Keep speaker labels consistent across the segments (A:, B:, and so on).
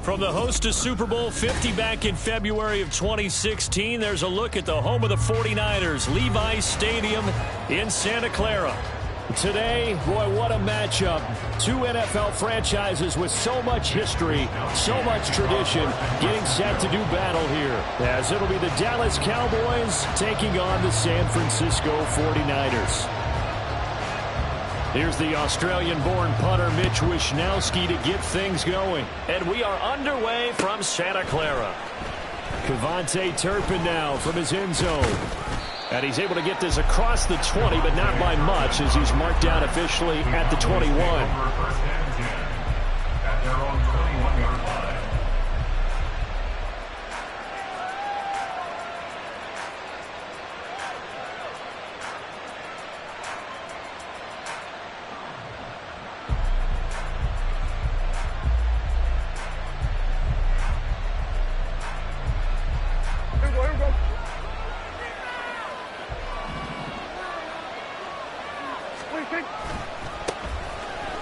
A: From the host to Super Bowl 50 back in February of 2016, there's a look at the home of the 49ers, Levi's Stadium in Santa Clara. Today, boy, what a matchup. Two NFL franchises with so much history, so much tradition, getting set to do battle here, as it'll be the Dallas Cowboys taking on the San Francisco 49ers. Here's the Australian-born punter Mitch Wishnowsky to get things going. And we are underway from Santa Clara. Kevontae Turpin now from his end zone. And he's able to get this across the 20, but not by much, as he's marked down officially at the 21. At their own 21-yard line.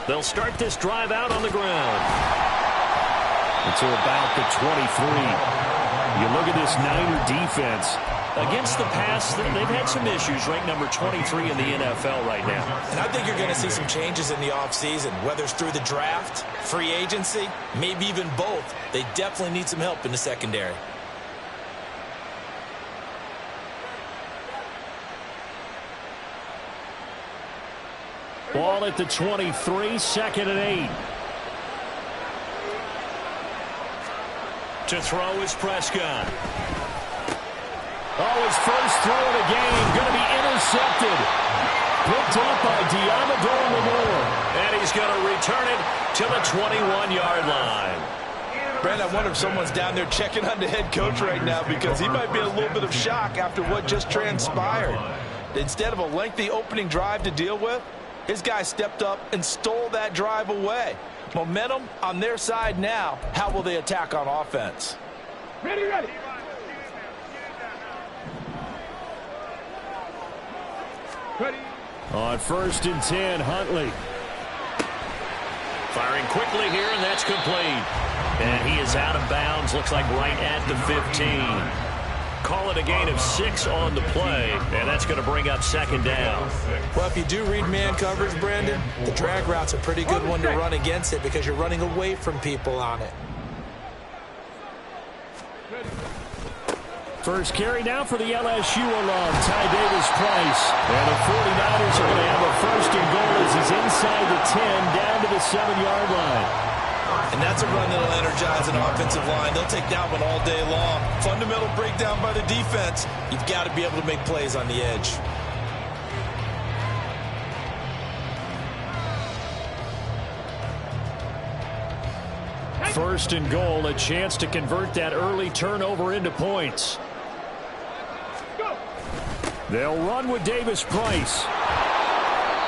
A: They'll start this drive out on the ground. It's about the 23. You look at this Niner defense. Against the pass, they've had some issues, ranked number 23 in the NFL right now.
B: And I think you're going to see some changes in the offseason, whether it's through the draft, free agency, maybe even both. They definitely need some help in the secondary.
A: Ball at the 23, second and 8. To throw is Prescott. Oh, his first throw of the game, going to be intercepted. Picked up by Diamador Lamore. And he's going to return it to the 21-yard line.
B: Brand, I wonder if someone's down there checking on the head coach right now, because he might be in a little bit of shock after what just transpired. Instead of a lengthy opening drive to deal with, his guy stepped up and stole that drive away. Momentum on their side now. How will they attack on offense?
C: Ready.
A: On 1st and 10, Huntley. Firing quickly here, and that's complete. And he is out of bounds, looks like right at the 15. Call it a gain of 6 on the play, and that's going to bring up second down.
B: Well, if you do read man coverage, Brandon, the drag route's a pretty good one to run against it because you're running away from people on it.
A: First carry now for the LSU alum, Ty Davis-Price. And the 49ers are going to have a first and goal as he's inside the 10, down to the 7-yard line.
B: And that's a run that'll energize an offensive line. They'll take that one all day long. Fundamental breakdown by the defense. You've got to be able to make plays on the edge.
A: First and goal, a chance to convert that early turnover into points. They'll run with Davis-Price.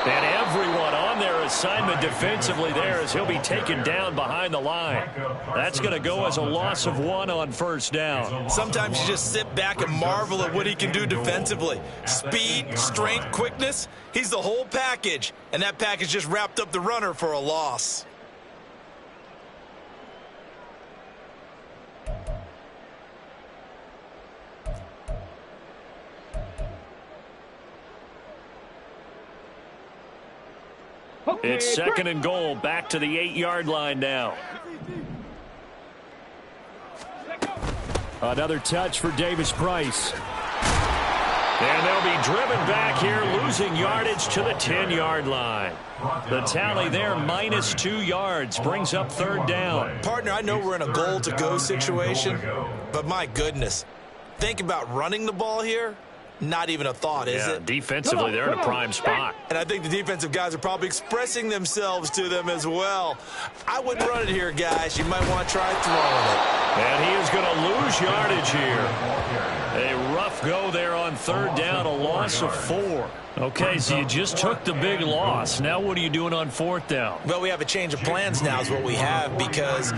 A: And everyone on their assignment defensively there as he'll be taken down behind the line. That's going to go as a loss of 1 on first down.
B: Sometimes you just sit back and marvel at what he can do defensively. Speed, strength, quickness, he's the whole package. And that package just wrapped up the runner for a loss.
A: It's second and goal, back to the 8-yard line now. Another touch for Davis-Price. And they'll be driven back here, losing yardage to the 10-yard line. The tally there, -2 yards, brings up third down.
B: Partner, I know we're in a goal-to-go situation, but my goodness, think about running the ball here. Not even a thought, is it?
A: Defensively, they're in a prime spot.
B: And I think the defensive guys are probably expressing themselves to them as well. I wouldn't run it here, guys. You might want to try throwing it.
A: And he is going to lose yardage here. A rough go there on third down, a loss of 4. Okay, so you just took the big loss. Now what are you doing on fourth down?
B: Well, we have a change of plans now is what we have, because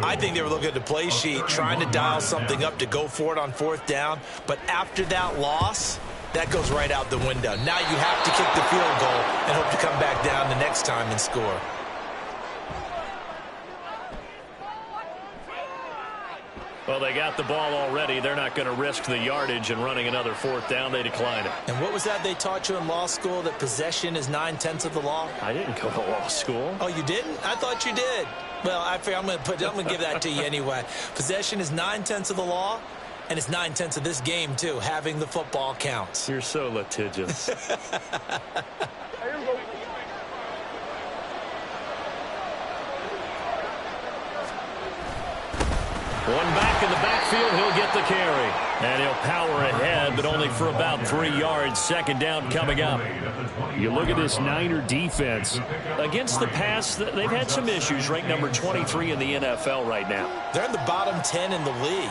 B: I think they were looking at the play sheet, trying to dial something up to go for it on fourth down. But after that loss, that goes right out the window. Now you have to kick the field goal and hope to come back down the next time and score.
A: Well, they got the ball already. They're not going to risk the yardage and running another 4th down. They decline it.
B: And what was that they taught you in law school, that possession is 9/10 of the law?
A: I didn't go to law school.
B: Oh, you didn't? I thought you did. Well, I'm going to give that to you anyway. Possession is 9/10 of the law, and it's 9/10 of this game, too. Having the football counts.
A: You're so litigious. One back in the backfield, he'll get the carry. And he'll power ahead, but only for about 3 yards. 2nd down coming up. You look at this Niner defense. Against the pass, they've had some issues. Ranked number 23 in the NFL right now.
B: They're in the bottom 10 in the league.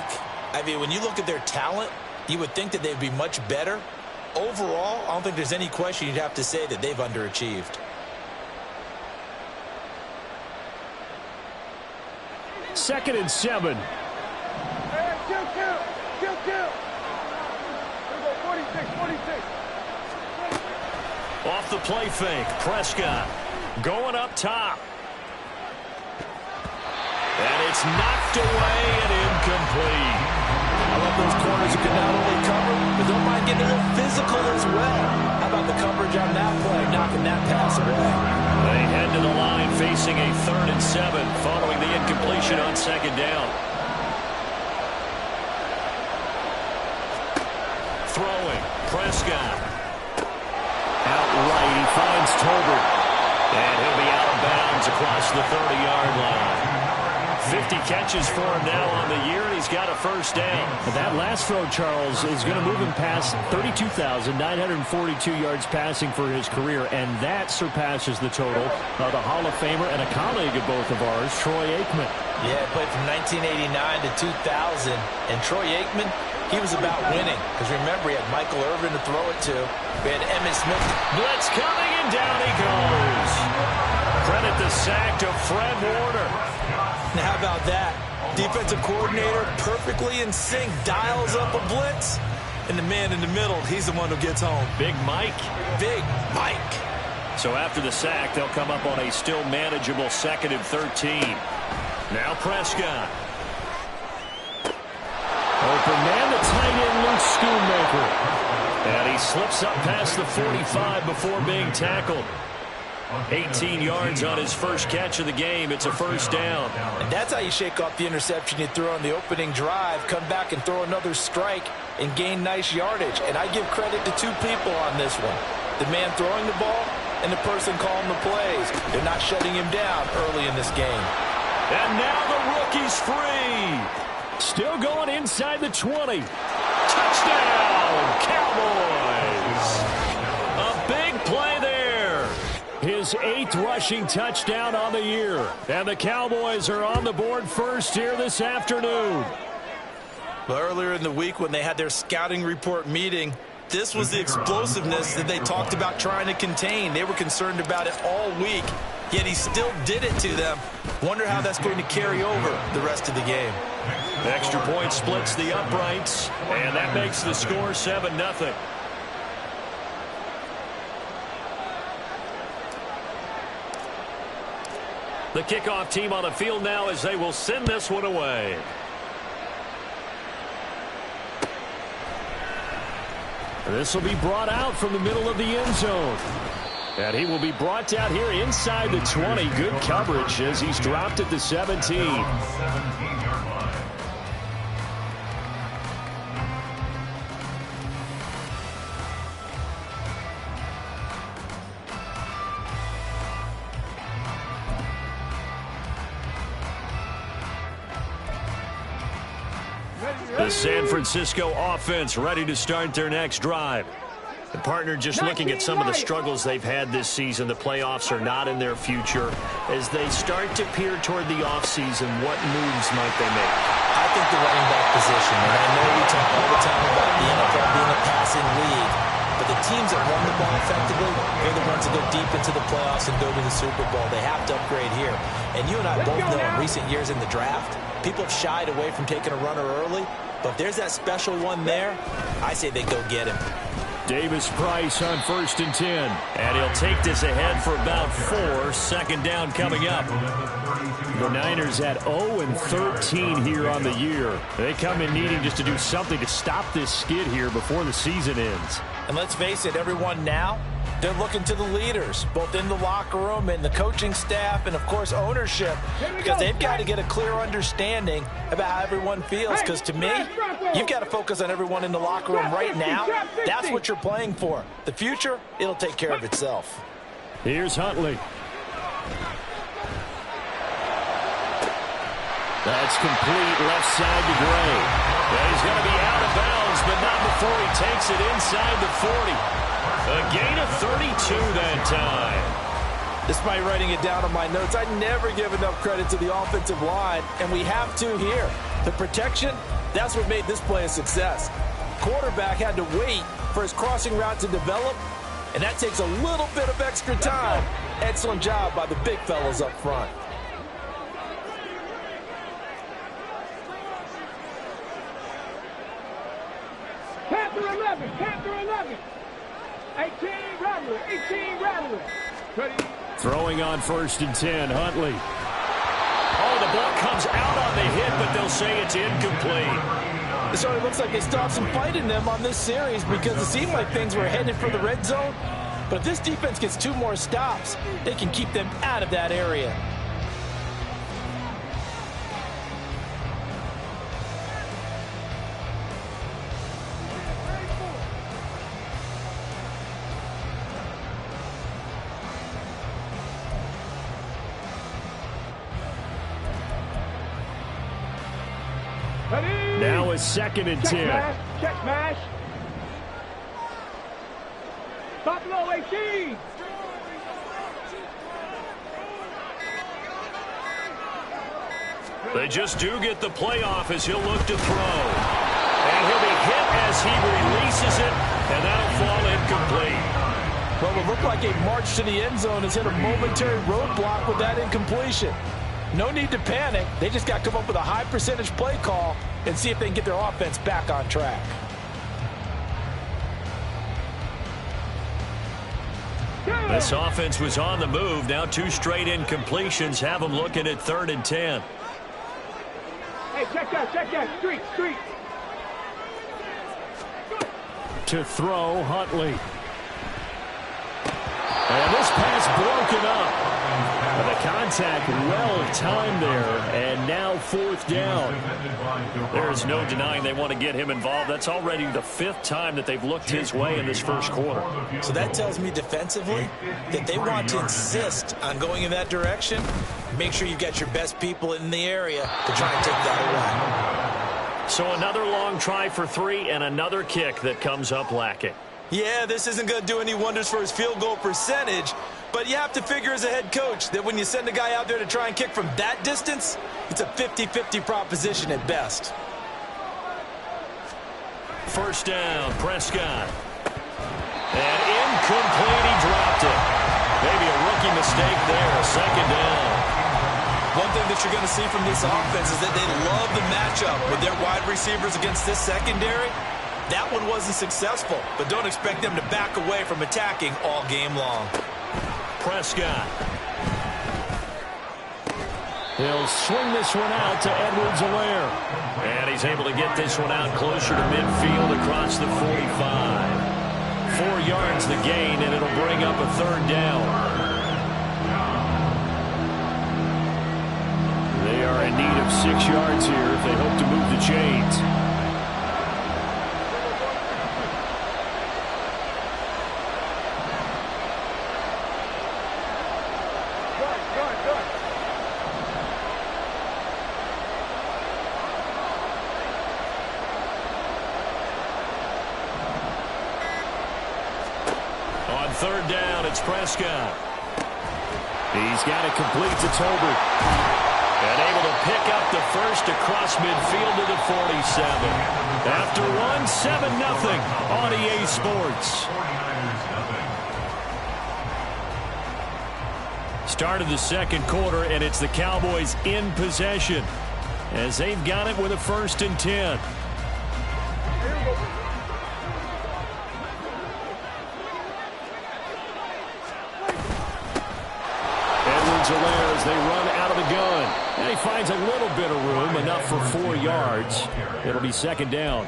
B: I mean, when you look at their talent, you would think that they'd be much better. Overall, I don't think there's any question you'd have to say that they've underachieved.
A: 2nd and 7. Off the play fake, Prescott going up top. And it's knocked away and incomplete.
B: I love those corners who can not only cover, but don't mind getting a little physical as well. How about the coverage on that play, knocking that pass away?
A: They head to the line facing a 3rd and 7 following the incompletion on 2nd down. Throwing, Prescott. Outright, he finds Tolbert. And he'll be out of bounds across the 30-yard line. 50 catches for him now on the year, and he's got a 1st down.
C: But that last throw, Charles, is going to move him past 32,942 yards passing for his career, and that surpasses the total of the Hall of Famer and a colleague of both of ours, Troy Aikman.
B: Yeah, played from 1989 to 2000, and Troy Aikman, he was about winning. Because remember, he had Michael Irvin to throw it to. We had Emmitt Smith.
A: Blitz coming, and down he goes. Credit the sack to Fred Warner.
B: Now, how about that? Defensive coordinator perfectly in sync, dials up a blitz, and the man in the middle, he's the one who gets home.
A: Big Mike.
B: Big Mike.
A: So after the sack, they'll come up on a still manageable 2nd and 13. Now Prescott. Open man, the tight end, Luke Schoonmaker. And he slips up past the 45 before being tackled. 18 yards on his 1st catch of the game. It's a 1st down.
B: And that's how you shake off the interception you threw on the opening drive, come back and throw another strike and gain nice yardage. And I give credit to 2 people on this one. The man throwing the ball and the person calling the plays. They're not shutting him down early in this game.
A: And now the rookie's free. Still going inside the 20. Touchdown, Cowboys. A big play there. His 8th rushing touchdown on the year. And the Cowboys are on the board first here this afternoon.
B: Well, earlier in the week when they had their scouting report meeting, this was the explosiveness that they talked about trying to contain. They were concerned about it all week, yet he still did it to them. Wonder how that's going to carry over the rest of the game.
A: Extra point splits the uprights, and that makes the score 7-0. The kickoff team on the field now as they will send this one away. This will be brought out from the middle of the end zone. And he will be brought down here inside the 20. Good coverage as he's dropped at the 17. The San Francisco offense ready to start their next drive. The partner just looking at some of the struggles they've had this season. The playoffs are not in their future. As they start to peer toward the offseason, what moves might they make?
B: I think the running back position, and I know we talk all the time about the NFL being a passing league, but the teams that run the ball effectively, they're the ones that go deep into the playoffs and go to the Super Bowl. They have to upgrade here. And you and I both know in recent years in the draft, people have shied away from taking a runner early, but if there's that special one there, I say they go get him.
A: Davis-Price on 1st and 10. And he'll take this ahead for about 4. 2nd down coming up. The Niners at 0-13 here on the year. They come in needing just to do something to stop this skid here before the season ends.
B: And let's face it, everyone now, they're looking to the leaders, both in the locker room and the coaching staff and, of course, ownership, because they've got to get a clear understanding about how everyone feels. Because to me, you've got to focus on everyone in the locker room right now. That's what you're playing for. The future, it'll take care of itself.
A: Here's Huntley. That's complete left side to Gray. And he's going to be out of bounds, but not before he takes it inside the 40. A gain of 32 that time.
B: Despite writing it down on my notes, I never give enough credit to the offensive line, and we have to here. The protection, that's what made this play a success. Quarterback had to wait for his crossing route to develop, and that takes a little bit of extra time. Excellent job by the big fellas up front.
D: Panther 11, Panther 11. 18 Rattler, 18 Rattler. Ready?
A: Throwing on 1st and 10, Huntley. Oh, the ball comes out on the hit, but they'll say it's incomplete.
B: So it looks like they stopped some fight in them on this series because it seemed like things were headed for the red zone. But if this defense gets 2 more stops, they can keep them out of that area.
A: Now it's 2nd and 10.
D: Check smash. Stop low, 18.
A: They just do get the playoff as he'll look to throw. And he'll be hit as he releases it, and that'll fall incomplete.
B: Well, it looked like a march to the end zone has hit a momentary roadblock with that incompletion. No need to panic. They just got to come up with a high percentage play call and see if they can get their offense back on track.
A: This offense was on the move. Now 2 straight incompletions have them looking at 3rd and 10.
D: Hey, check that. Street.
A: To throw, Huntley. And this pass broken up. And the contact well-timed there, and now 4th down. There's no denying they want to get him involved. That's already the 5th time that they've looked his way in this first quarter.
B: So that tells me defensively that they want to insist on going in that direction. Make sure you've got your best people in the area to try and take that away.
A: So another long try for 3 and another kick that comes up lacking.
B: Yeah, this isn't going to do any wonders for his field goal percentage, but you have to figure as a head coach that when you send a guy out there to try and kick from that distance, it's a 50-50 proposition at best.
A: 1st down, Prescott. And incomplete, he dropped it. Maybe a rookie mistake there, 2nd down.
B: One thing that you're going to see from this offense is that they love the matchup with their wide receivers against this secondary. That one wasn't successful, but don't expect them to back away from attacking all game long.
A: Prescott. He'll swing this one out to Edwards-Helaire. And he's able to get this one out closer to midfield across the 45. 4 yards the gain, and it'll bring up a 3rd down. They are in need of 6 yards here if they hope to move the chains. On 3rd down, it's Prescott. He's got it complete to Tolbert. And able to pick up the first across midfield to the 47. After one, 7-0 on EA Sports. Start of the 2nd quarter, and it's the Cowboys in possession as they've got it with a 1st and 10. Edwards are there as they run out of the gun. And he finds a little bit of room, enough for 4 yards. It'll be second down.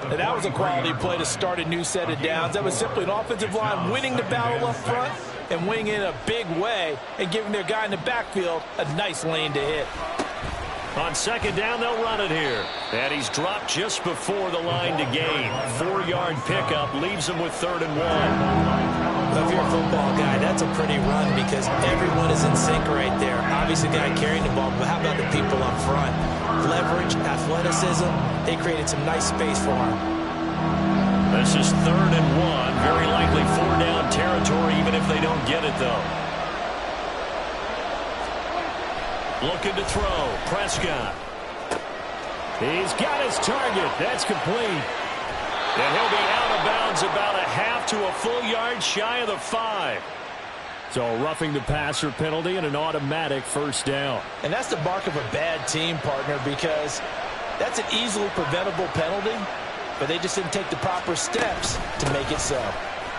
B: And that was a quality play to start a new set of downs. That was simply an offensive line winning the battle up front and winning in a big way and giving their guy in the backfield a nice lane to hit.
A: On second down, they'll run it here. And he's dropped just before the line to gain. 4-yard pickup leaves him with 3rd and 1.
E: Well, if you're a football guy, that's a pretty run because everyone is in sync right there. Obviously, the guy carrying the ball, but how about the people up front? Leverage, athleticism, they created some nice space for him.
A: This is 3rd and 1. Very likely 4-down territory, even if they don't get it, though. Looking to throw. Prescott. He's got his target. That's complete. And he'll be out of bounds about a half to a full yard shy of the 5. So a roughing the passer penalty and an automatic 1st down.
B: And that's the mark of a bad team, partner, because that's an easily preventable penalty, but they just didn't take the proper steps to make it so.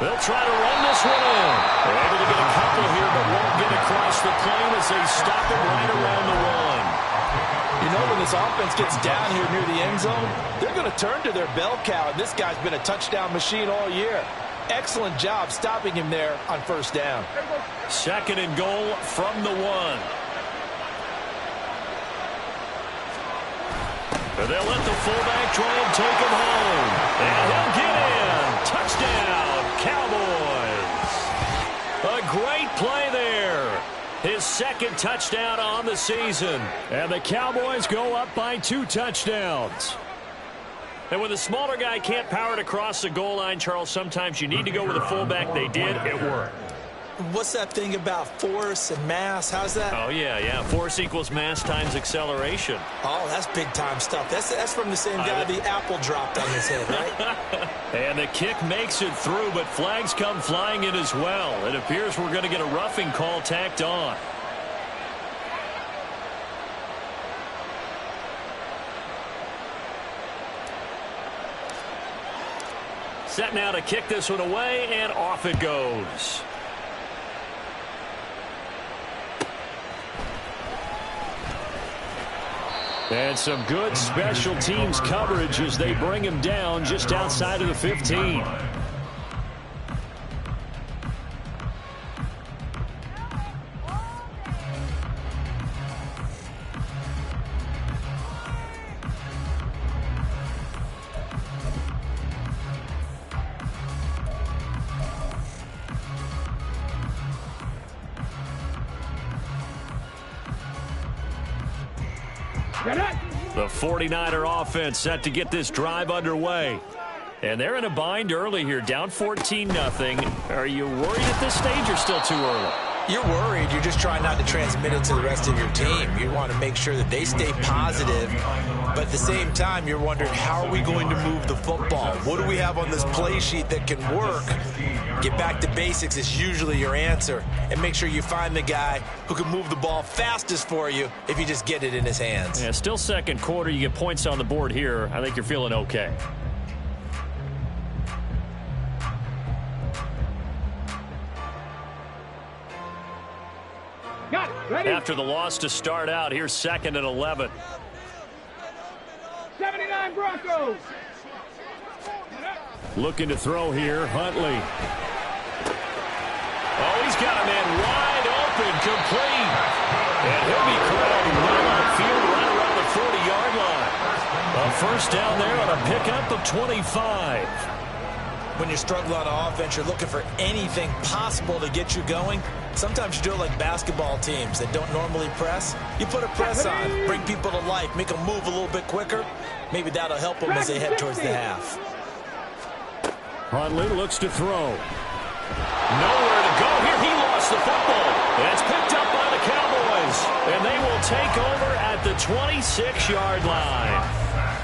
A: They'll try to run this one in. They're able to get a couple here, but won't get across the plane as they stop it right around the 1.
B: You know, when this offense gets down here near the end zone, they're going to turn to their bell cow, and this guy's been a touchdown machine all year. Excellent job stopping him there on 1st down.
A: 2nd and goal from the 1. And they'll let the fullback try and take him home. And he'll get in. Touchdown, Cowboys. A great play there. His 2nd touchdown on the season. And the Cowboys go up by 2 touchdowns. And when the smaller guy can't power it across the goal line, Charles, sometimes you need to go with a fullback. They did. It worked.
E: What's that thing about force and mass? How's that?
A: Oh, yeah. Force equals mass times acceleration.
E: Oh, that's big-time stuff. That's from the same guy the apple dropped on his head, right?
A: And the kick makes it through, but flags come flying in as well. It appears we're going to get a roughing call tacked on. Set now to kick this one away, and off it goes. And some good special teams coverage as they bring him down just outside of the 15. The 49er offense set to get this drive underway. And they're in a bind early here, down 14-0. Are you worried at this stage or still too early?
E: You're worried. You're just trying not to transmit it to the rest of your team. You want to make sure that they stay positive. But at the same time, you're wondering, how are we going to move the football? What do we have on this play sheet that can work? Get back to basics is usually your answer. And make sure you find the guy who can move the ball fastest for you if you just get it in his hands.
A: Yeah, still 2nd quarter. You get points on the board here. I think you're feeling okay.
D: Got it. Ready?
A: After the loss to start out, here's 2nd and 11.
D: 79 Broncos.
A: Looking to throw here, Huntley. Oh, he's got a man wide open, complete. And he'll be crawling well outfield right around the 40-yard line. A 1st down there on a pickup of 25.
E: When you're struggling on offense, you're looking for anything possible to get you going. Sometimes you do it like basketball teams that don't normally press. You put a press on, bring people to life, make them move a little bit quicker. Maybe that'll help them as they head towards the half.
A: Huntley looks to throw. Nowhere to go here. He lost the football. And it's picked up by the Cowboys. And they will take over at the 26-yard line.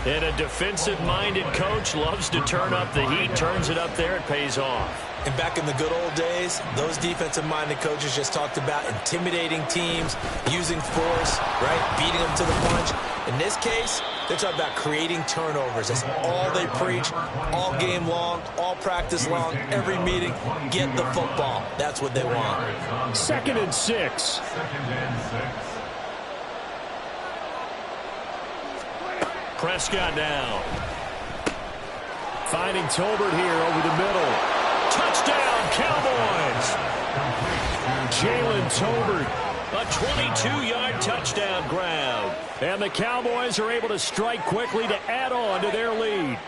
A: And a defensive-minded coach loves to turn up the heat, turns it up there, it pays off.
E: And back in the good old days, those defensive-minded coaches just talked about intimidating teams, using force, right, beating them to the punch. In this case, they're talking about creating turnovers. That's all they preach, all game long, all practice long, every meeting. Get the football. That's what they want.
C: 2nd and 6.
A: Prescott now. Finding Tolbert here over the middle. Touchdown, Cowboys! Jalen Tolbert, a 22-yard touchdown grab. And the Cowboys are able to strike quickly to add on to their lead.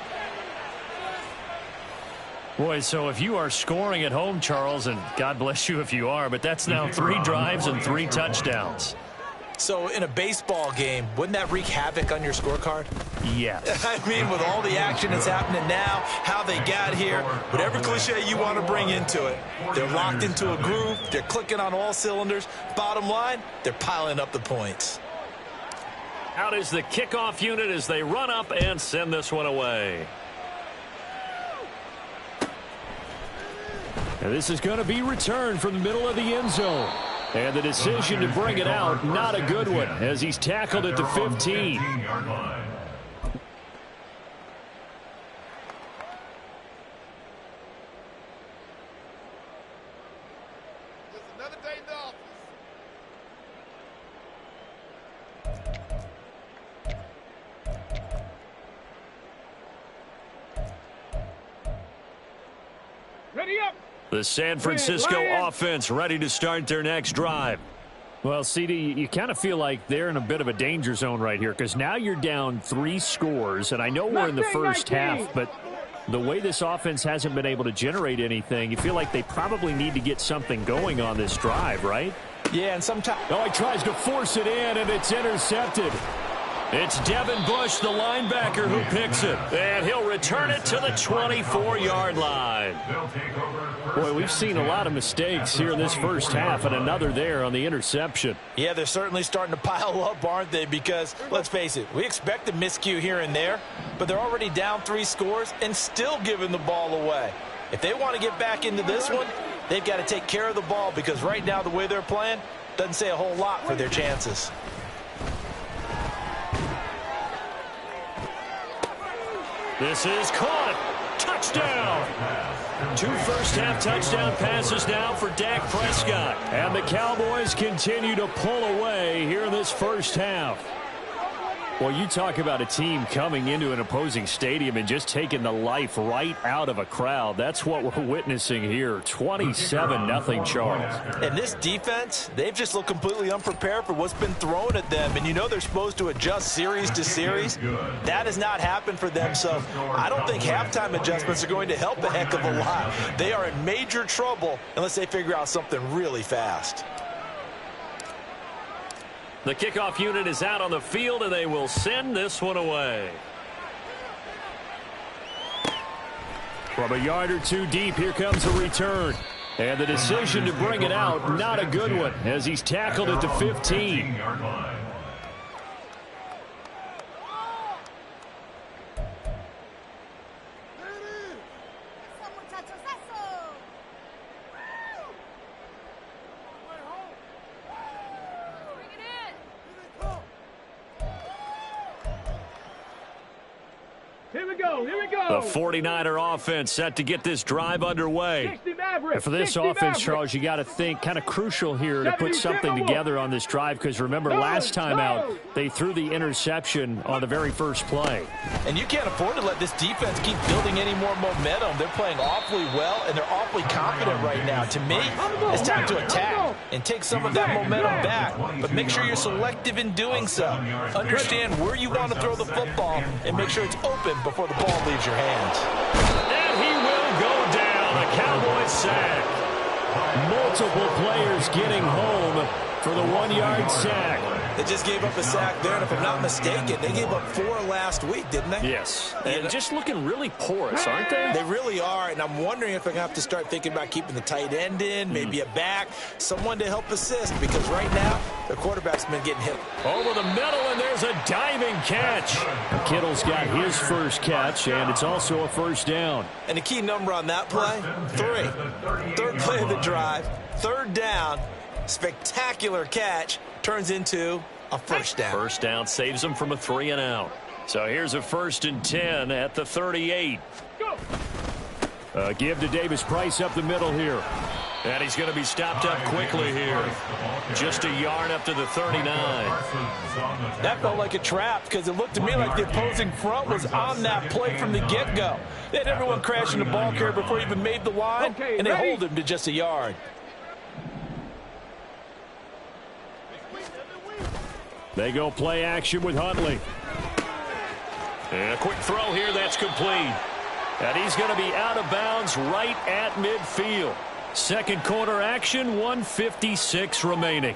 A: Boy, so if you are scoring at home, Charles, and God bless you if you are, but that's now 3 drives and 3 touchdowns.
E: So in a baseball game, wouldn't that wreak havoc on your scorecard?
A: Yes.
E: I mean, with all the action that's happening now, how they got here, whatever cliche you want to bring into it, they're locked into a groove, they're clicking on all cylinders. Bottom line, they're piling up the points.
A: Out is the kickoff unit as they run up and send this one away. And this is going to be returned from the middle of the end zone. And the decision to bring it out, not a good one, as he's tackled at the 15.
D: Ready up.
A: The San Francisco offense ready to start their next drive.
C: Well, CD, you kind of feel like they're in a bit of a danger zone right here because now you're down 3 scores, and I know we're in the first half, but the way this offense hasn't been able to generate anything, you feel like they probably need to get something going on this drive, right?
B: Yeah, and sometimes...
A: Oh, he tries to force it in, and it's intercepted. It's Devin Bush, the linebacker, who picks it. And he'll return it to the 24-yard line.
C: Boy, we've seen a lot of mistakes here in this first half, and another there on the interception.
E: Yeah, they're certainly starting to pile up, aren't they? Because, let's face it, we expect a miscue here and there, but they're already down 3 scores and still giving the ball away. If they want to get back into this one, they've got to take care of the ball because right now the way they're playing doesn't say a whole lot for their chances.
A: This is caught. Touchdown. 2 first-half touchdown passes now for Dak Prescott. And the Cowboys continue to pull away here in this first half. Well, you talk about a team coming into an opposing stadium and just taking the life right out of a crowd. That's what we're witnessing here. 27-0 Charles.
E: And this defense, they've just looked completely unprepared for what's been thrown at them. And you know they're supposed to adjust series to series. That has not happened for them. So I don't think halftime adjustments are going to help a heck of a lot. They are in major trouble unless they figure out something really fast.
A: The kickoff unit is out on the field, and they will send this one away. From a yard or 2 deep, here comes a return. And the decision to bring it out, not a good one, as he's tackled at the 15.
D: Here we go.
A: The 49er offense set to get this drive underway.
C: And for this offense, Charles, you got to think kind of crucial here to put something together on this drive because remember last time out they threw the interception on the very first play.
B: And you can't afford to let this defense keep building any more momentum. They're playing awfully well and they're awfully confident right now. To me, it's time to attack and take some of that momentum back. But make sure you're selective in doing so. Understand where you want to throw the football and make sure it's open before the ball leaves your hands.
A: And he will go down. A Cowboys sack. Multiple players getting home.
C: for the 1-yard sack.
E: They just gave up a sack there, and if I'm not mistaken, they gave up 4 last week, didn't they?
C: Yes, and just looking really porous, aren't they?
E: They really are, and I'm wondering if they're going to have to start thinking about keeping the tight end in, maybe a back, someone to help assist, because right now, their quarterback's been getting hit.
A: Over the middle, and there's a diving catch.
C: Kittle's got his first catch, and it's also a first down.
E: And the key number on that play, 3. Third play of the drive, 3rd down, spectacular catch, turns into a first down.
A: First down saves them from a 3 and out. So here's a 1st and 10 at the 38.
C: Give to Davis Price up the middle here.
A: And he's going to be stopped up quickly here. Just a yard up to the 39.
B: That felt like a trap because it looked to me like the opposing front was on that play from the get-go. They had everyone crashing the ball carrier before he even made the line, and they hold him to just a yard.
C: They go play action with Huntley.
A: And a quick throw here, that's complete. And he's going to be out of bounds right at midfield. Second quarter action, 1:56 remaining.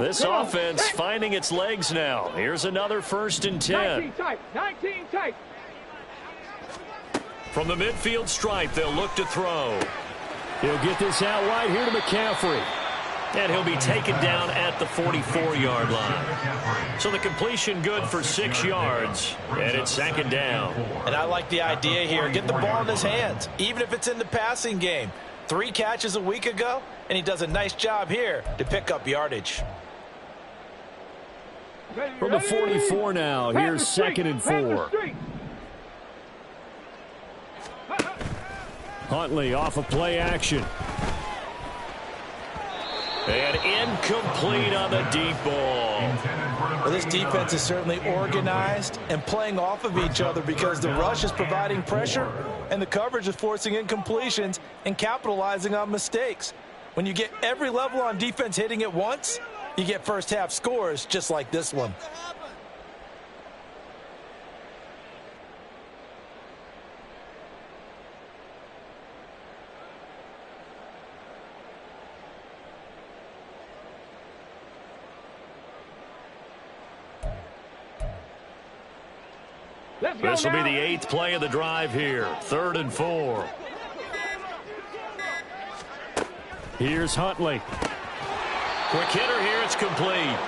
A: This offense finding its legs now. Here's another 1st and 10.
D: 19 tight.
A: From the midfield stripe, they'll look to throw.
C: He'll get this out wide here to McCaffrey.
A: And he'll be taken down at the 44-yard line. So the completion good for 6 yards, and it's 2nd down.
B: And I like the idea here. Get the ball in his hands, even if it's in the passing game. 3 catches a week ago, and he does a nice job here to pick up yardage.
C: From the 44 now, here's 2nd and 4. Huntley off of play action.
A: And incomplete on the deep ball.
B: Well, this defense is certainly organized and playing off of each other because the rush is providing pressure and the coverage is forcing incompletions and capitalizing on mistakes. When you get every level on defense hitting at once, you get first half scores just like this one.
A: This will be the 8th play of the drive here. 3rd and 4.
C: Here's Huntley.
A: Quick hitter here, it's complete.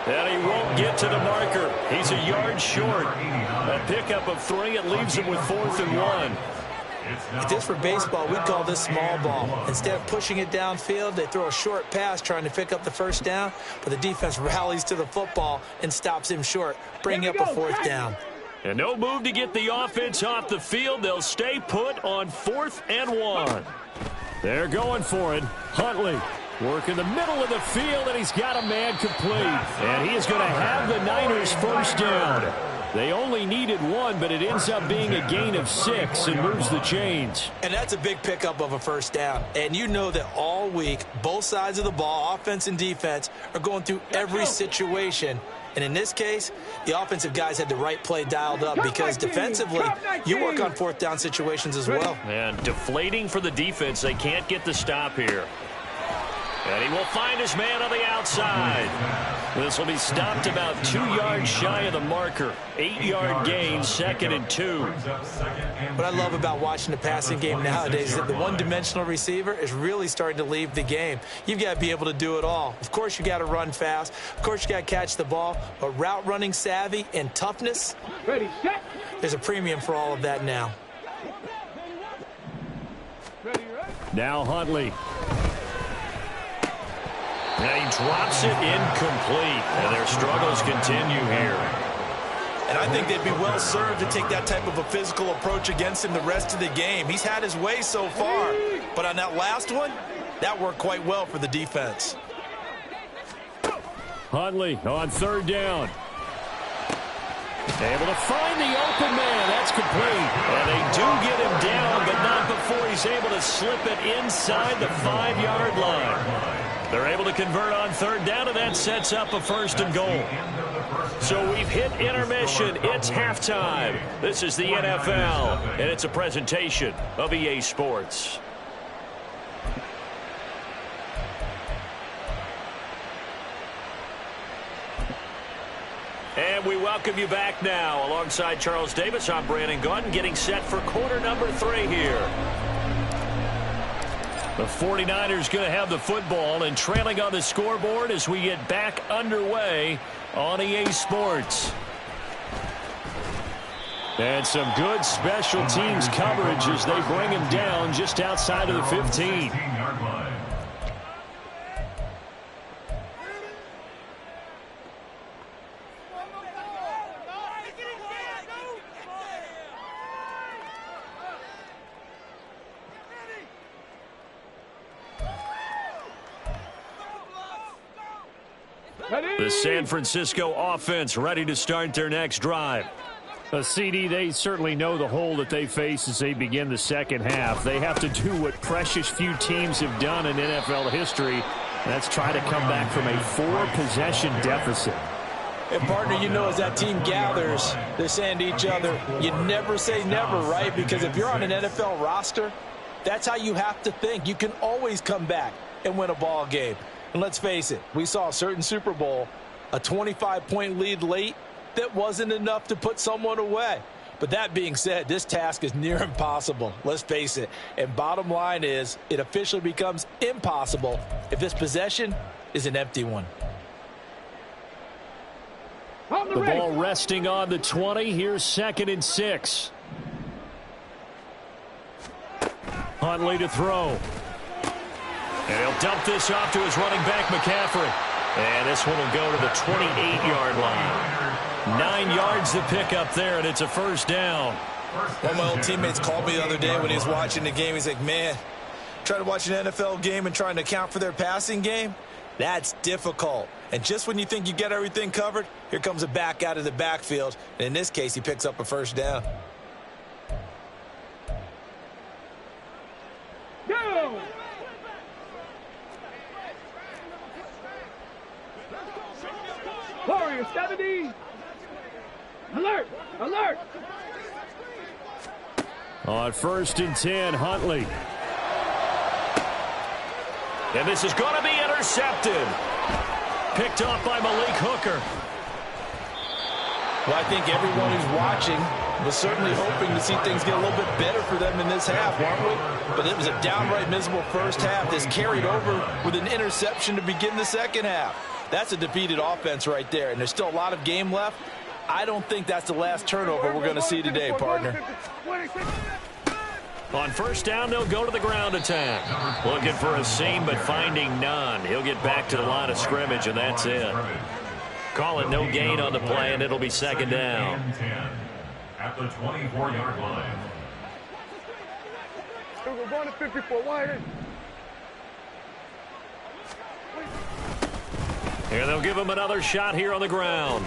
A: And he won't get to the marker. He's a yard short. A pickup of 3, it leaves him with 4th and 1.
E: If this were baseball, we'd call this small ball. Instead of pushing it downfield, they throw a short pass trying to pick up the first down, but the defense rallies to the football and stops him short, bringing up a 4th down.
A: And no move to get the offense off the field. They'll stay put on 4th and 1.
C: They're going for it. Huntley working the middle of the field, and he's got a man complete. And he is going to have the Niners first down. They only needed 1, but it ends up being a gain of 6 and moves the chains.
E: And that's a big pickup of a first down. And you know that all week, both sides of the ball, offense and defense, are going through every situation. And in this case, the offensive guys had the right play dialed up because defensively, you work on 4th down situations as well.
A: And deflating for the defense. They can't get the stop here. And he will find his man on the outside. This will be stopped about 2 yards shy of the marker. 8-yard gain, 2nd and 2.
E: What I love about watching the passing game nowadays is that the one-dimensional receiver is really starting to leave the game. You've got to be able to do it all. Of course, you got to run fast. Of course, you got to catch the ball. But route running savvy and toughness,
D: Ready, set.
E: there's a premium for all of that now.
D: Ready, right.
C: Now Huntley.
A: And he drops it incomplete. And their struggles continue here.
B: And I think they'd be well served to take that type of a physical approach against him the rest of the game. He's had his way so far, but on that last one, that worked quite well for the defense.
C: Huntley on 3rd down.
A: Able to find the open man. That's complete. And they do get him down, but not before he's able to slip it inside the 5-yard line. They're able to convert on third down, and that sets up a 1st and goal. So we've hit intermission. It's halftime. This is the NFL, and it's a presentation of EA Sports. And we welcome you back now. Alongside Charles Davis, I'm Brandon Gaudin, getting set for quarter number 3 here. The 49ers going to have the football and trailing on the scoreboard as we get back underway on EA Sports. And some good special teams coverage as they bring him down just outside of the 15. The San Francisco offense ready to start their next drive.
C: CD, they certainly know the hole that they face as they begin the second half. They have to do what precious few teams have done in NFL history. That's try to come back from a 4-possession deficit.
B: And, partner, you know, as that team gathers, they're saying to each other, you never say never, right? Because if you're on an NFL roster, that's how you have to think. You can always come back and win a ball game. And let's face it, we saw a certain Super Bowl, a 25-point lead late, that wasn't enough to put someone away. But that being said, this task is near impossible. Let's face it. And bottom line is, it officially becomes impossible if this possession is an empty one.
A: The ball resting on the 20. Here's 2nd and 6. Huntley to throw. And he'll dump this off to his running back, McCaffrey. And this one will go to the 28-yard line. 9 yards to pick up there, and it's a 1st down.
B: One of my old teammates called me the other day when he was watching the game. He's like, man, trying to watch an NFL game and trying to account for their passing game, that's difficult. And just when you think you get everything covered, here comes a back out of the backfield. And in this case, he picks up a 1st down.
D: Go! Warrior 70. Alert! Alert!
A: On 1st and 10, Huntley. And this is going to be intercepted. Picked off by Malik Hooker.
B: Well, I think everyone who's watching was certainly hoping to see things get a little bit better for them in this half, weren't we? But it was a downright miserable first half. This carried over with an interception to begin the second half. That's a defeated offense right there, and there's still a lot of game left. I don't think that's the last turnover we're going to see today, partner.
A: On 1st down, they'll go to the ground attack. Looking for a seam, but finding none. He'll get back to the line of scrimmage, and that's it. Call it no gain on the play, and it'll be 2nd down.
F: At the 24-yard line.
D: We're going to 54 wide.
A: Here they'll give him another shot here on the ground.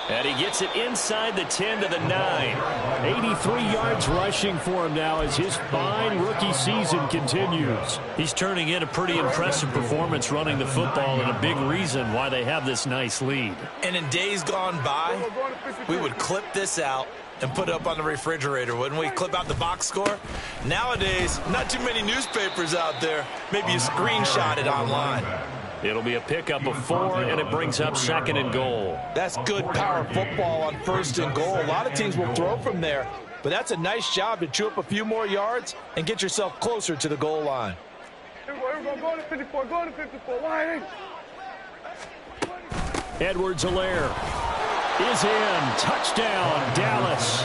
A: And he gets it inside the 10 to the 9.
C: 83 yards rushing for him now as his fine rookie season continues.
A: He's turning in a pretty impressive performance running the football, and a big reason why they have this nice lead.
B: And in days gone by, we would clip this out and put it up on the refrigerator, wouldn't we? Clip out the box score. Nowadays, not too many newspapers out there. Maybe you screenshot it online.
A: It'll be a pickup of 4, and it brings up 2nd and goal.
B: That's good power football on 1st and goal. A lot of teams will throw from there, but that's a nice job to chew up a few more yards and get yourself closer to the goal line.
D: Go to 54, go to 54 wide.
A: Edwards-Helaire is in. Touchdown, Dallas.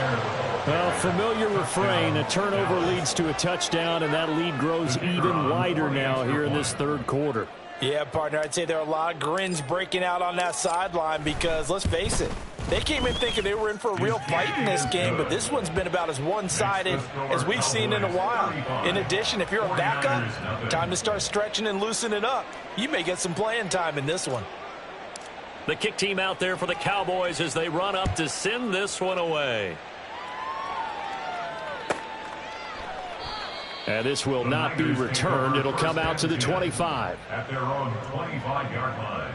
A: Well, familiar refrain. A turnover leads to a touchdown, and that lead grows even wider now here in this 3rd quarter.
B: Yeah, partner, I'd say there are a lot of grins breaking out on that sideline because, let's face it, they came in thinking they were in for a real fight in this game, but this one's been about as one-sided as we've seen in a while. In addition, if you're a backup, time to start stretching and loosening up. You may get some playing time in this one.
A: The kick team out there for the Cowboys as they run up to send this one away. And this will not be returned. It'll come out to the 25.
F: At their own 25-yard line.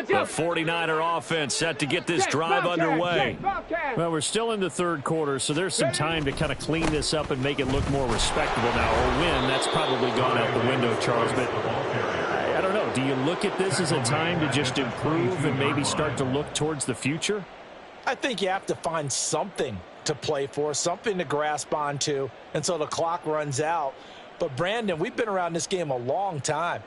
A: The 49er offense set to get this drive underway.
C: Well, we're still in the third quarter, so there's some time to kind of clean this up and make it look more respectable now. Or win, that's probably gone out the window, Charles. But I don't know. Do you look at this as a time to just improve and maybe start to look towards the future?
E: I think you have to find something to play for, something to grasp onto until the clock runs out. But, Brandon, we've been around this game a long time.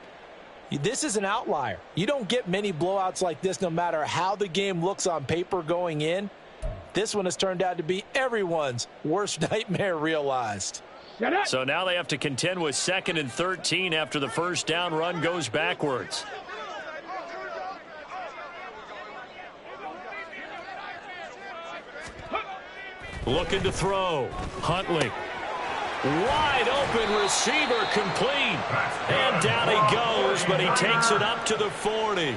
E: This is an outlier. You don't get many blowouts like this no matter how the game looks on paper going in. This one has turned out to be everyone's worst nightmare realized.
A: So now they have to contend with 2nd and 13 after the first down run goes backwards. Looking to throw. Huntley. Wide open receiver complete. And down he goes, but he takes it up to the 40.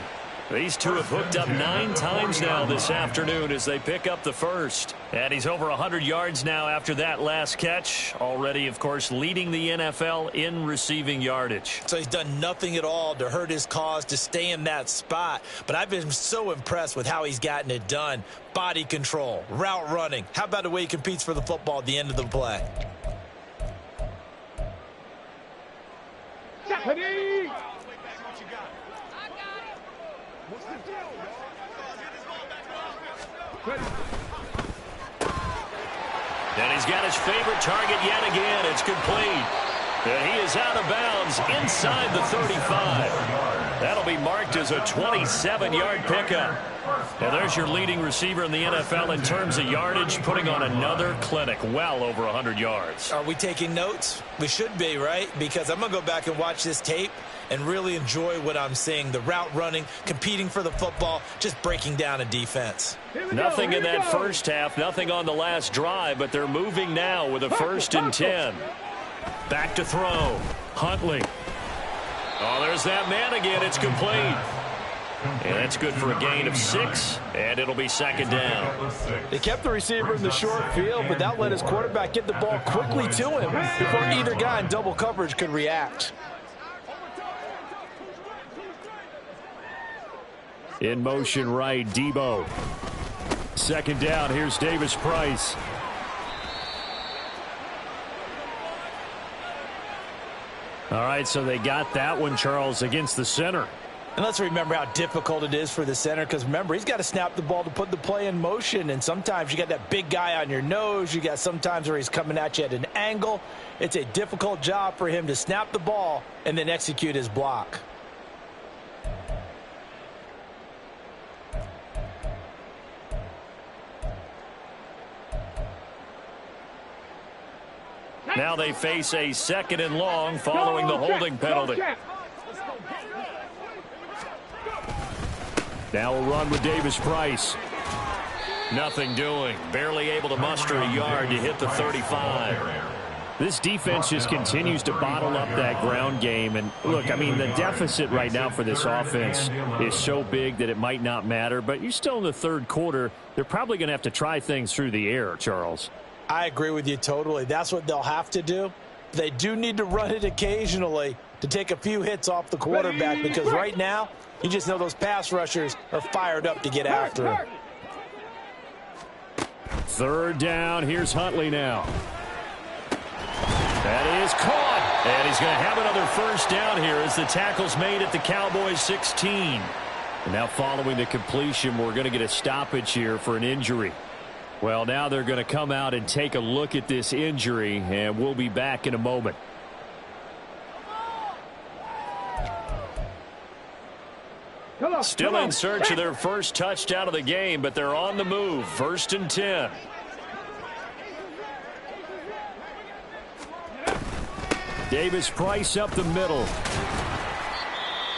A: These two have hooked up 9 times now this afternoon as they pick up the first. And he's over 100 yards now after that last catch. Already, of course, leading the NFL in receiving yardage.
E: So he's done nothing at all to hurt his cause to stay in that spot. But I've been so impressed with how he's gotten it done. Body control, route running. How about the way he competes for the football at the end of the play?
A: And he's got his favorite target yet again. It's complete. And he is out of bounds inside the 35. That'll be marked as a 27-yard pickup. Now there's your leading receiver in the NFL in terms of yardage, putting on another clinic, well over 100 yards.
E: Are we taking notes? We should be, right? Because I'm going to go back and watch this tape and really enjoy what I'm seeing. The route running, competing for the football, just breaking down a defense.
A: Nothing in that first half, nothing on the last drive, but they're moving now with a 1st and 10. Back to throw. Huntley. Oh, there's that man again. It's complete. And that's good for a gain of 6, and it'll be 2nd down.
B: They kept the receiver in the short field, but that let his quarterback get the ball quickly to him before either guy in double coverage could react.
C: In motion right, Debo. 2nd down, here's Davis Price. All right, so they got that one, Charles, against the center.
E: And let's remember how difficult it is for the center, because remember, he's got to snap the ball to put the play in motion, and sometimes you got that big guy on your nose. You got sometimes where he's coming at you at an angle. It's a difficult job for him to snap the ball and then execute his block.
A: Now they face a 2nd and long following the holding penalty.
C: Now we'll run with Davis Price.
A: Nothing doing. Barely able to muster a yard to hit the 35.
C: This defense just continues to bottle up that ground game. And look, I mean, the deficit right now for this offense is so big that it might not matter. But you're still in the third quarter. They're probably going to have to try things through the air, Charles.
E: I agree with you totally. That's what they'll have to do. They do need to run it occasionally to take a few hits off the quarterback, because right now, you just know those pass rushers are fired up to get after him.
C: 3rd down. Here's Huntley now. That is caught.
A: And he's going to have another 1st down here as the tackle's made at the Cowboys 16.
C: And now following the completion, we're going to get a stoppage here for an injury. Well, now they're going to come out and take a look at this injury, and we'll be back in a moment.
A: Still in search of their first touchdown of the game, but they're on the move. 1st and 10.
C: Davis Price up the middle.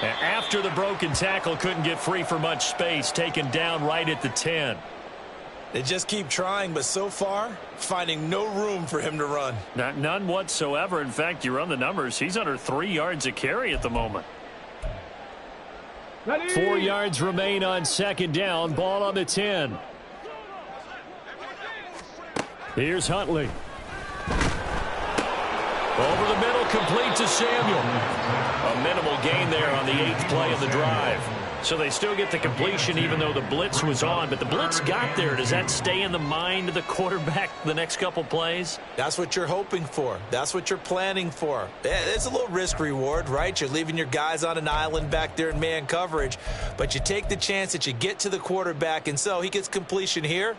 A: And after the broken tackle, couldn't get free for much space, taken down right at the 10.
E: They just keep trying, but so far, finding no room for him to run.
C: None whatsoever. In fact, you run the numbers. He's under 3 yards a carry at the moment. 4 yards remain on second down. Ball on the 10. Here's Huntley. Over the middle, complete to Samuel. A minimal gain there on the 8th play of the drive. So they still get the completion even though the blitz was on. But the blitz got there. Does that stay in the mind of the quarterback the next couple plays?
E: That's what you're hoping for. That's what you're planning for. It's a little risk reward, right? You're leaving your guys on an island back there in man coverage. But you take the chance that you get to the quarterback, and so he gets completion here.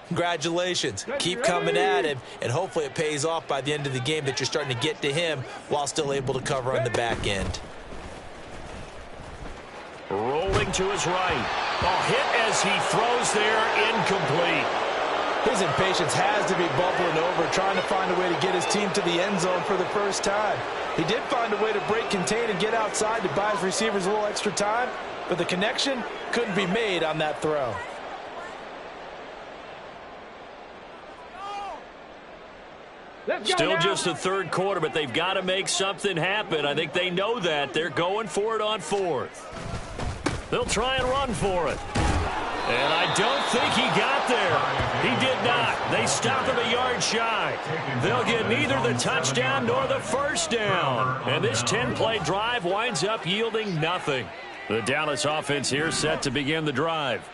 E: Congratulations. Keep coming at him, and hopefully it pays off by the end of the game that you're starting to get to him while still able to cover on the back end.
A: Rolling to his right. A hit as he throws there, incomplete.
B: His impatience has to be bubbling over, trying to find a way to get his team to the end zone for the first time. He did find a way to break contain and get outside to buy his receivers a little extra time, but the connection couldn't be made on that throw.
A: Still just the third quarter, but they've got to make something happen. I think they know that. They're going for it on 4th. They'll try and run for it. And I don't think he got there. He did not. They stop him a yard shy. They'll get neither the touchdown nor the first down. And this 10-play drive winds up yielding nothing. The Dallas offense here set to begin the drive.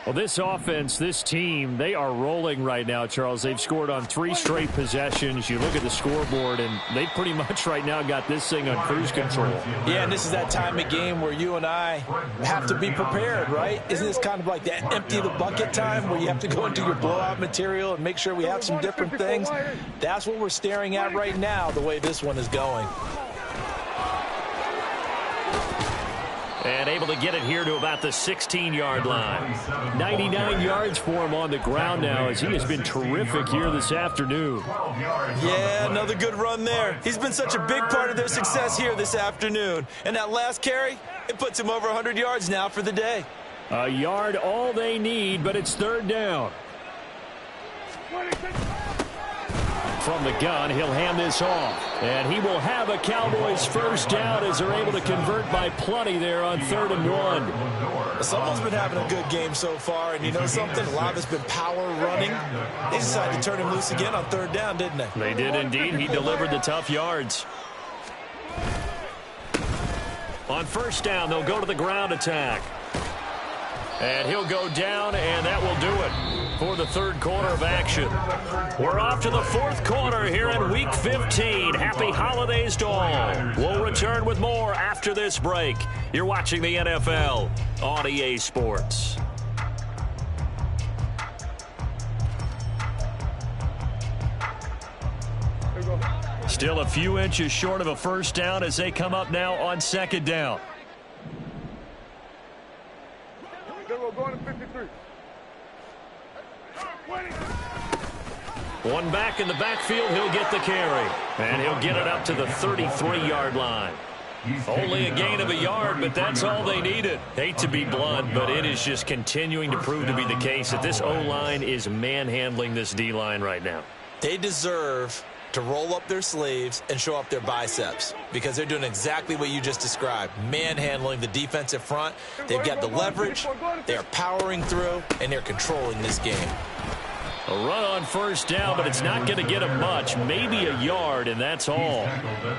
C: Well, this offense, this team, they are rolling right now, Charles. They've scored on 3 straight possessions. You look at the scoreboard, and they pretty much right now got this thing on cruise control.
B: Yeah, and this is that time of game where you and I have to be prepared, right? Isn't this kind of like that empty the bucket time where you have to go into your blowout material and make sure we have some different things? That's what we're staring at right now, the way this one is going.
A: And able to get it here to about the 16-yard line.
C: 99 yards for him on the ground now as he has been terrific here this afternoon.
E: Yeah, another good run there. He's been such a big part of their success here this afternoon. And that last carry, it puts him over 100 yards now for the day.
C: A yard all they need, but it's 3rd down. From the gun, he'll hand this off. And he will have a Cowboys first down as they're able to convert by plenty there on 3rd and 1.
E: Someone's been having a good game so far, and you know something? A lot of it's been power running. They decided to turn him loose again on 3rd down, didn't they?
A: They did indeed. He delivered the tough yards. On first down, they'll go to the ground attack. And he'll go down, and that will do it for the 3rd quarter of action. We're off to the 4th quarter here in Week 15. Happy holidays to all. We'll return with more after this break. You're watching the NFL on EA Sports. Still a few inches short of a first down as they come up now on 2nd down.
D: Going to 53.
A: One back in the backfield, he'll get the carry. And he'll get it up to the 33-yard line. Only a gain of a yard, but that's all they needed. Hate to be blunt, but it is just continuing to prove to be the case that this O-line is manhandling this D-line right now.
E: They deserve to roll up their sleeves and show up their biceps because they're doing exactly what you just described, manhandling the defensive front. They've got the leverage, they're powering through, and they're controlling this game.
A: A run on first down, but it's not going to get him much. Maybe a yard, and that's all.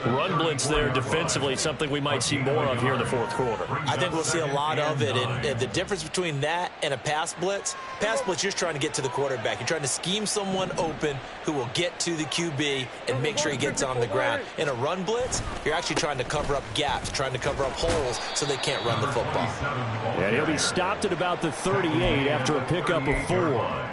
A: Run blitz there defensively, something we might see more of here in the 4th quarter.
E: I think we'll see a lot of it, and the difference between that and a pass blitz, you're just trying to get to the quarterback. You're trying to scheme someone open who will get to the QB and make sure he gets on the ground. In a run blitz, you're actually trying to cover up gaps, trying to cover up holes so they can't run the football.
C: And he'll be stopped at about the 38 after a pickup of 4.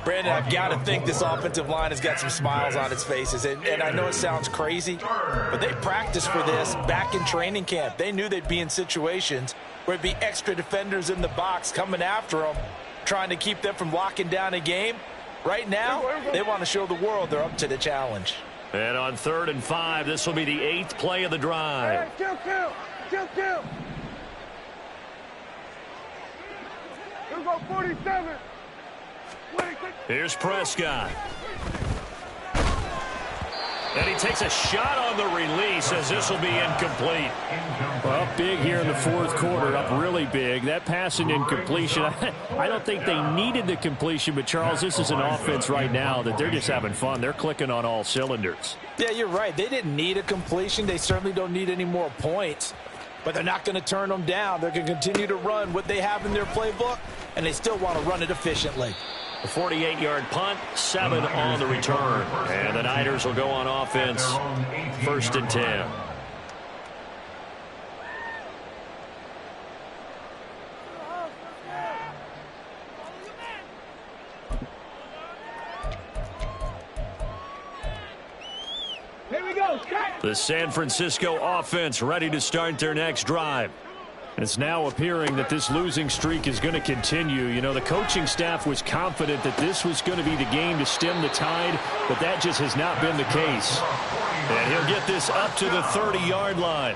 B: Brandon, I've got to think this offensive line has got some smiles on its faces. And I know it sounds crazy, but they practiced for this back in training camp. They knew they'd be in situations where it'd be extra defenders in the box coming after them, trying to keep them from locking down a game. Right now, they want to show the world they're up to the challenge.
A: And on 3rd and 5, this will be the 8th play of the drive.
D: Hey, kill. Here we go, 47.
A: Here's Prescott. And he takes a shot on the release as this will be incomplete.
C: Well, big here in the fourth quarter, up really big. That pass and incompletion, I don't think they needed the completion, but Charles, this is an offense right now that they're just having fun. They're clicking on all cylinders.
B: Yeah, you're right. They didn't need a completion. They certainly don't need any more points, but they're not going to turn them down. They're going to continue to run what they have in their playbook, and they still want to run it efficiently.
A: A 48-yard punt, 7 on the return. And the Niners will go on offense, 1st and 10.
D: Here we go.
A: The San Francisco offense ready to start their next drive. It's now appearing that this losing streak is going to continue. You know, the coaching staff was confident that this was going to be the game to stem the tide, but that just has not been the case. And he'll get this up to the 30-yard line.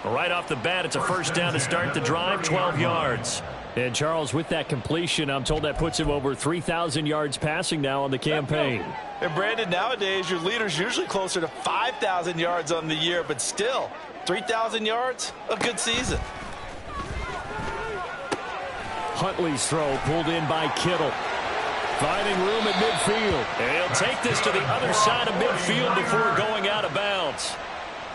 A: Right off the bat, it's a first down to start the drive, 12 yards.
C: And, Charles, with that completion, I'm told that puts him over 3,000 yards passing now on the campaign.
B: And, Brandon, nowadays your leader's usually closer to 5,000 yards on the year, but still, 3,000 yards, a good season.
C: Huntley's throw pulled in by Kittle. Finding room at midfield.
A: And he'll take this to the other side of midfield before going out of bounds.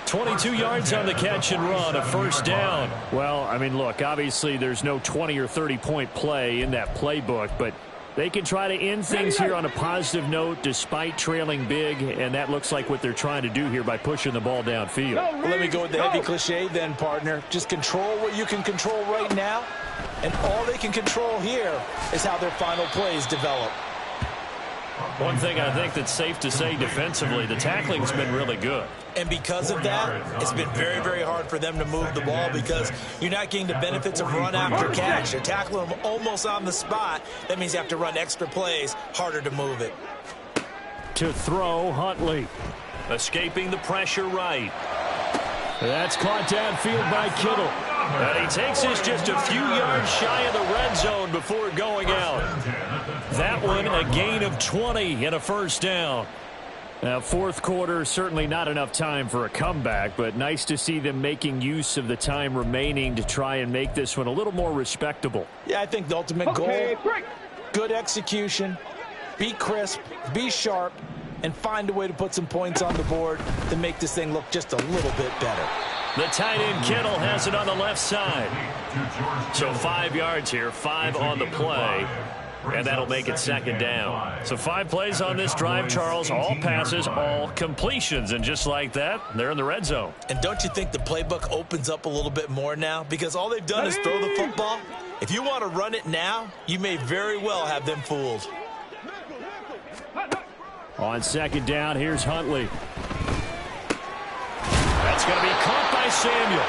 A: 22 yards on the catch and run, a first down.
C: Well, I mean, look, obviously there's no 20 or 30-point play in that playbook, but they can try to end things here on a positive note despite trailing big, and that looks like what they're trying to do here by pushing the ball downfield.
B: Well, let me go with the heavy cliche then, partner. Just control what you can control right now, and all they can control here is how their final plays develop.
A: One thing I think that's safe to say defensively, the tackling's been really good.
E: And because of that, it's been very, very hard for them to move the ball because you're not getting the benefits of run after catch. They're tackling them almost on the spot. That means you have to run extra plays, harder to move it.
C: To throw, Huntley.
A: Escaping the pressure right.
C: That's caught downfield by Kittle.
A: And he takes this just a few yards shy of the red zone before going out. That one a gain of 20 and a first down.
C: Now, fourth quarter, certainly not enough time for a comeback, but nice to see them making use of the time remaining to try and make this one a little more respectable.
B: Yeah, I think the ultimate goal, good execution, be crisp, be sharp, and find a way to put some points on the board to make this thing look just a little bit better.
A: The tight end Kittle has it on the left side. So 5 yards here, 5 on the play. And that'll make it second down. So 5 plays on this drive, Charles. All passes, all completions. And just like that, they're in the red zone.
E: And don't you think the playbook opens up a little bit more now? Because all they've done is throw the football. If you want to run it now, you may very well have them fooled.
C: On second down, here's Huntley.
A: That's going to be caught by Samuel.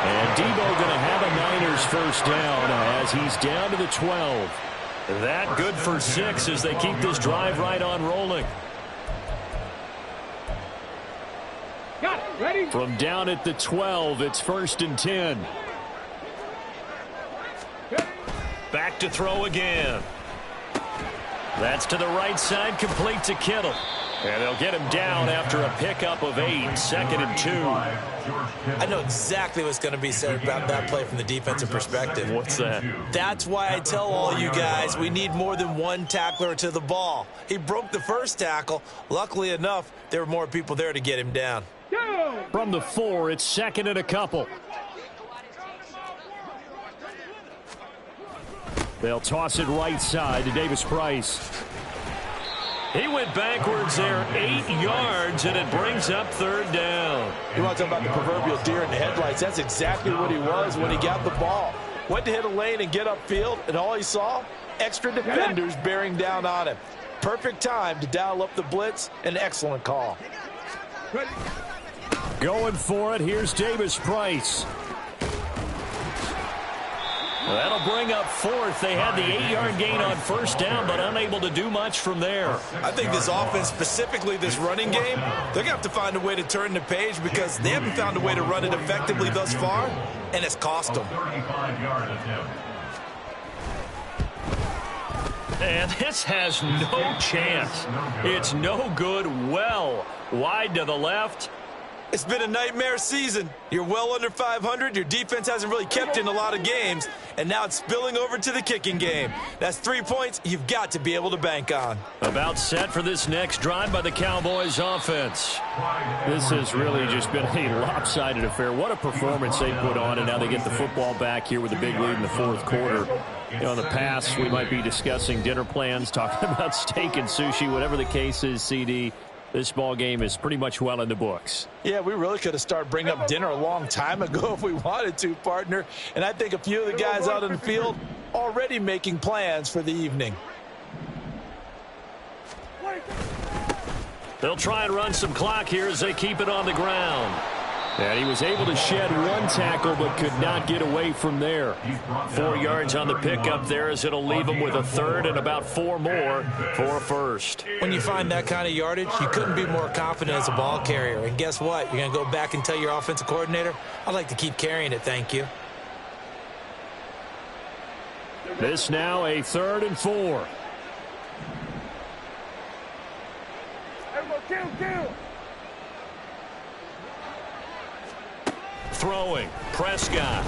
C: And Debo going to have a Niners first down as he's down to the 12.
A: That good for 6 as they keep this drive right on rolling.
D: Got it. Ready?
C: From down at the 12, it's 1st and 10.
A: Back to throw again. That's to the right side, complete to Kittle. And they'll get him down after a pickup of 8, 2nd and 2.
E: I know exactly what's going to be said about that play from the defensive perspective.
A: What's that?
E: That's why I tell all you guys we need more than one tackler to the ball. He broke the first tackle. Luckily enough, there were more people there to get him down.
C: From the 4, it's 2nd and a couple. They'll toss it right side to Davis Price.
A: He went backwards there 8 yards, and it brings up 3rd down.
B: You want to talk about the proverbial deer in the headlights? That's exactly what he was when he got the ball. Went to hit a lane and get upfield, and all he saw, extra defenders bearing down on him. Perfect time to dial up the blitz. An excellent call.
C: Going for it, here's Davis Price.
A: Well, that'll bring up 4th. They had the 8-yard gain on first down, but unable to do much from there.
E: I think this offense, specifically this running game, they're going to have to find a way to turn the page because they haven't found a way to run it effectively thus far, and it's cost them.
A: And this has no chance. It's no good. Well wide to the left.
B: It's been a nightmare season. You're well under 500. Your defense hasn't really kept in a lot of games. And now it's spilling over to the kicking game. That's 3 points you've got to be able to bank on.
A: About set for this next drive by the Cowboys offense.
C: This has really just been a lopsided affair. What a performance they put on, and now they get the football back here with a big lead in the fourth quarter. You know, in the past, we might be discussing dinner plans, talking about steak and sushi, whatever the case is, CD. This ball game is pretty much well in the books.
B: Yeah, we really could have started bringing up dinner a long time ago if we wanted to, partner. And I think a few of the guys out in the field already making plans for the evening.
A: They'll try and run some clock here as they keep it on the ground. And he was able to shed one tackle but could not get away from there. 4 yards on the pickup there as it'll leave him with a third and about 4 more for a first.
E: When you find that kind of yardage, you couldn't be more confident as a ball carrier. And guess what? You're going to go back and tell your offensive coordinator, I'd like to keep carrying it, thank you.
C: This now a 3rd and 4.
D: Kill.
A: Throwing, Prescott.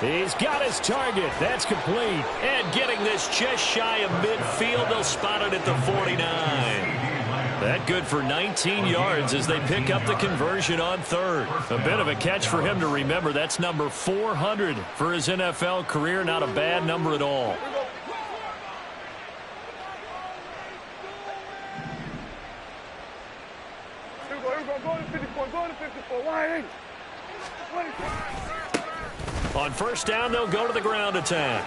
C: He's got his target. That's complete.
A: And getting this just shy of midfield. They'll spot it at the 49. That good for 19 yards as they pick up the conversion on third. A bit of a catch for him to remember. That's number 400 for his NFL career. Not a bad number at all.
D: Go to 54. Why ain't?
A: On first down, they'll go to the ground attack.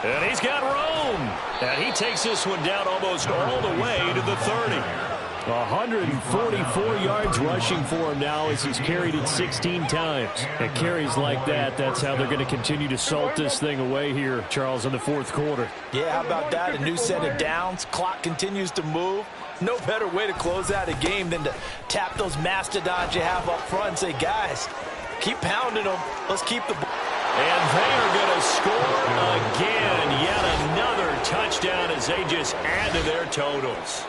A: And he's got room. And he takes this one down almost all the way to the 30.
C: 144 yards rushing for him now as he's carried it 16 times. And carries like that, that's how they're going to continue to salt this thing away here, Charles, in the fourth quarter.
B: Yeah, how about that? A new set of downs. Clock continues to move. No better way to close out a game than to tap those mastodons you have up front and say, guys, keep pounding them. Let's keep the ball.
A: And they are going to score again. Yet another touchdown as they just add to their totals.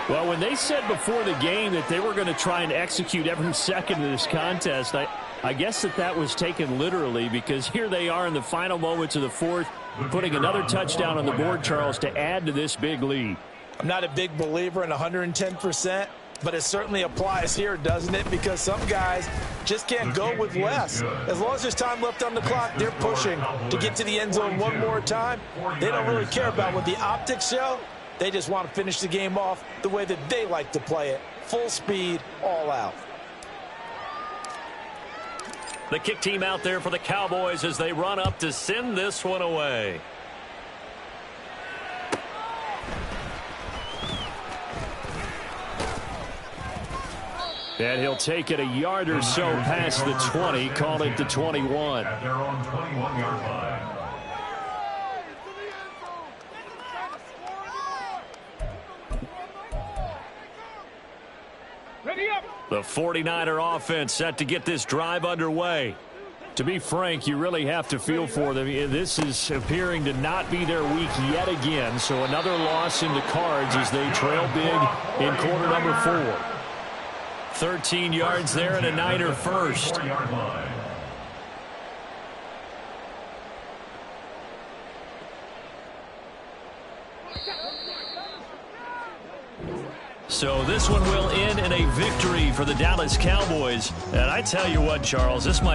C: Well, when they said before the game that they were going to try and execute every second of this contest, I guess that was taken literally, because here they are in the final moments of the fourth, putting another touchdown on the board, Charles, to add to this big lead.
B: I'm not a big believer in 110%, but it certainly applies here, doesn't it? Because some guys just can't go with less. As long as there's time left on the clock, they're pushing to get to the end zone one more time. They don't really care about what the optics show. They just want to finish the game off the way that they like to play it. Full speed, all out.
A: The kick team out there for the Cowboys as they run up to send this one away.
C: And he'll take it a yard or so past the 20, call it the 21.
F: At their own 21-yard line.
D: Ready up.
A: The 49er offense set to get this drive underway.
C: To be frank, you really have to feel for them. This is appearing to not be their week yet again. So another loss in the cards as they trail big in quarter number 4.
A: 13 yards there and a Niner first. So this one will end in a victory for the Dallas Cowboys. And I tell you what, Charles, this might